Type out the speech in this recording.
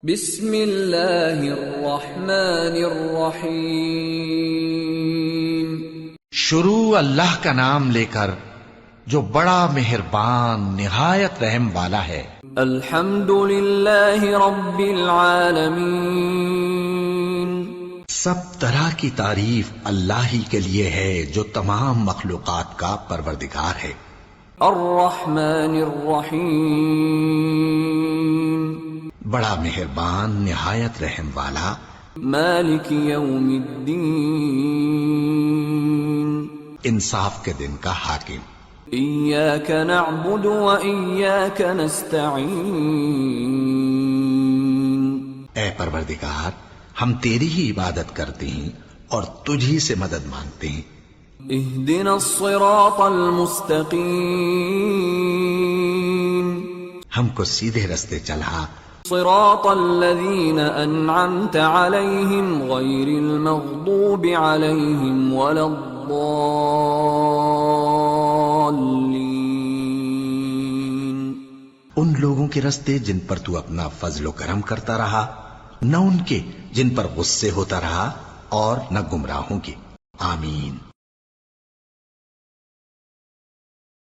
بسم اللہ الرحمن الرحیم۔ شروع اللہ کا نام لے کر جو بڑا مہربان نہایت رحم والا ہے۔ الحمد للہ رب العالمین۔ سب طرح کی تعریف اللہ ہی کے لیے ہے جو تمام مخلوقات کا پروردگار ہے۔ الرحمن الرحیم۔ بڑا مہربان نہایت رحم والا۔ مالک یوم الدین۔ انصاف کے دن کا حاکم۔ ایاک نعبد و ایاک نستعین۔ اے پروردگار، ہم تیری ہی عبادت کرتے ہیں اور تجھی سے مدد مانگتے ہیں۔ اہدنا الصراط المستقیم۔ ہم کو سیدھے رستے چلا، صراط الذین انعمت علیہم غیر المغضوب علیہم ولا الضالین۔ ان لوگوں کے رستے جن پر تو اپنا فضل و کرم کرتا رہا، نہ ان کے جن پر غصے ہوتا رہا، اور نہ گمراہوں کے۔ آمین۔